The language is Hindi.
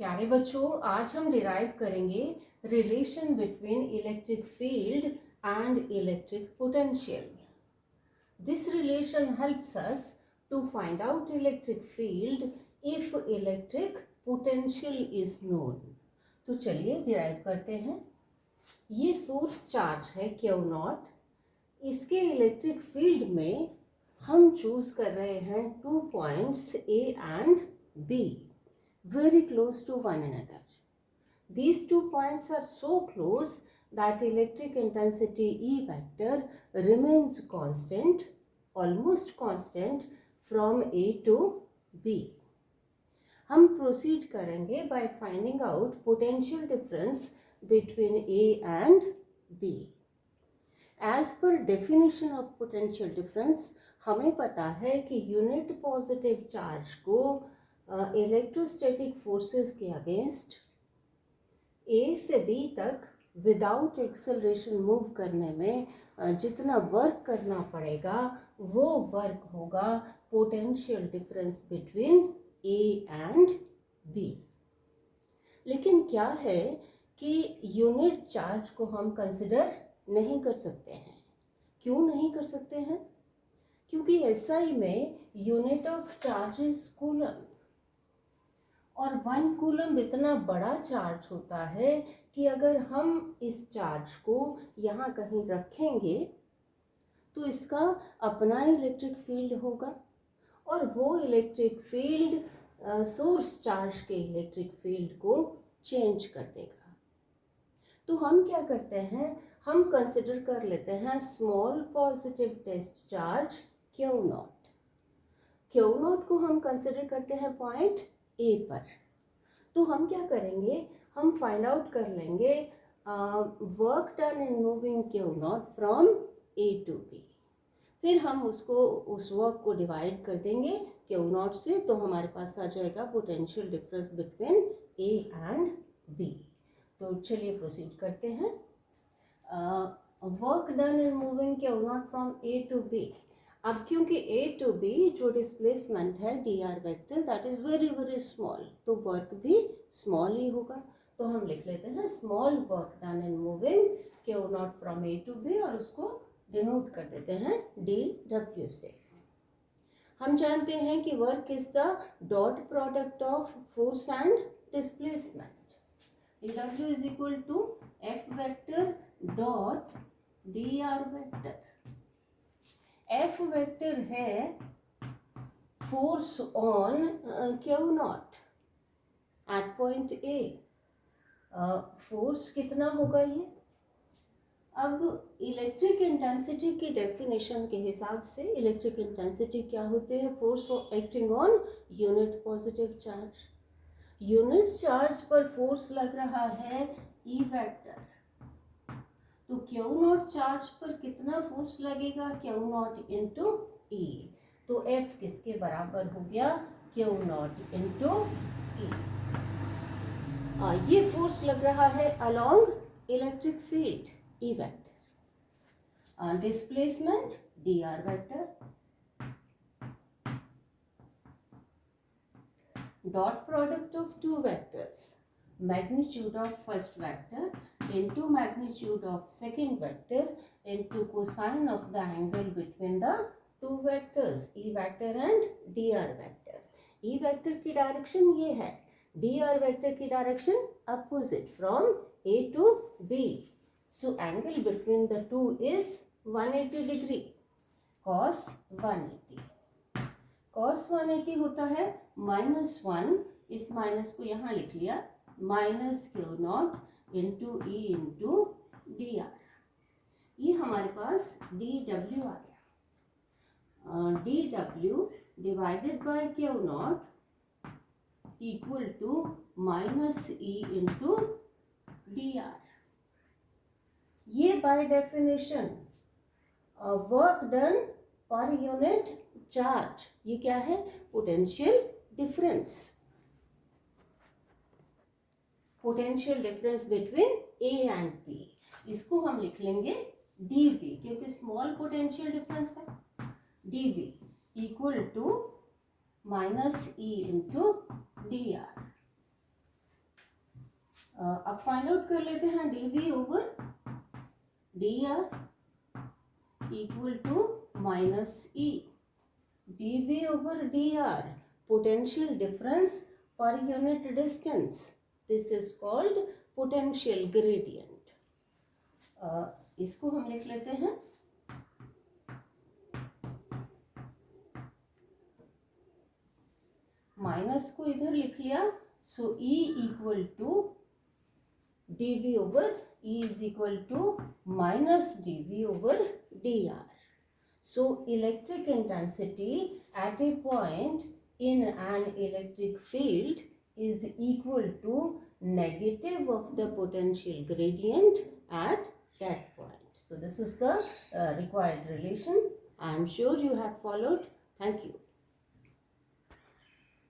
प्यारे बच्चों, आज हम डिराइव करेंगे relation between electric field and electric potential. This relation helps us to find out electric field if electric potential is known. तो चलिए डिराइव करते हैं. ये सोर्स चार्ज है Q0. इसके इलेक्ट्रिक फील्ड में हम चूज कर रहे हैं 2 points A and B very close to one another. These 2 points are so close that electric intensity E vector remains constant, almost constant from A to B. हम proceed करेंगे by finding out potential difference between A and B. As per definition of potential difference, हमें पता है कि यूनिट पॉजिटिव चार्ज को इलेक्ट्रोस्टैटिक फोर्सेस के अगेंस्ट ए से बी तक विदाउट एक्सेलरेशन मूव करने में जितना वर्क करना पड़ेगा वो वर्क होगा potential difference between A and B. लेकिन क्या है कि यूनिट चार्ज को हम कंसिडर नहीं कर सकते हैं. क्यों नहीं कर सकते हैं? क्योंकि एसआई में unit of charge is coulomb और 1 कूलम इतना बड़ा चार्ज होता है कि अगर हम इस चार्ज को यहाँ कहीं रखेंगे तो इसका अपना इलेक्ट्रिक फील्ड होगा और वो इलेक्ट्रिक फील्ड सोर्स चार्ज के इलेक्ट्रिक फील्ड को चेंज कर देगा. तो हम क्या करते हैं, हम कंसिडर कर लेते हैं small positive test charge Q0. Q0 को हम कंसिडर करते हैं पॉइंट A पर. तो हम क्या करेंगे, हम फाइंड आउट कर लेंगे work done in moving Q0 from A to B. फिर हम उस वर्क को डिवाइड कर देंगे Q0 से, तो हमारे पास आ जाएगा potential difference between A and B. तो चलिए प्रोसीड करते हैं. Work done in moving Q0 from A to B. अब क्योंकि A टू B जो डिस्प्लेसमेंट है dr vector that is very very small, तो वर्क भी स्मॉल ही होगा. तो हम लिख लेते हैं small work done in moving Q0 from A to B और उसको डिनोट कर देते हैं dw से. हम जानते हैं कि work is the dot product of force and displacement. dw is equal to F vector dot dr vector. F vector है force on Q0 at point A. Force कितना होगा ये? अब इलेक्ट्रिक इंटेंसिटी की डेफिनेशन के हिसाब से इलेक्ट्रिक इंटेंसिटी क्या होती है? Force acting on unit positive charge. Unit charge पर फोर्स लग रहा है E वेक्टर. तो Q0 चार्ज पर कितना फोर्स लगेगा? Q0 into E. तो F किसके बराबर हो गया? Q0 into E. ये फोर्स लग रहा है along electric field E vector. Displacement dr vector. Dot product of 2 vectors, magnitude of first vector into magnitude of second vector into cosine of the angle between the 2 vectors E vector and dr vector. E vector की डायरेक्शन ये है, dr vector की direction opposite from A to B. So angle between the two is 180 degree. cos 180. cos 180 होता है -1. इस माइनस को यहाँ लिख लिया, minus Q0 into E into dr. ये हमारे पास dw आ गया. dw divided by Q0 equal to minus E into dr. ये by definition work done per unit charge. ये क्या है? Potential difference. Potential difference between A and B. इसको हम लिख लेंगे dV क्योंकि स्मॉल पोटेंशियल डिफरेंस है. dV equal to minus E into dr. अब फाइंड आउट कर लेते हैं dv over dr equal to minus E. dv over dr, potential difference per unit distance. This is called potential gradient. इसको हम लिख लेते हैं माइनस को इधर लिख लिया. So E equal to dv over E is equal to minus dv over dr. So electric intensity at a point in an electric field is equal to negative of the potential gradient at that point. So this is the required relation. I am sure you have followed. Thank you.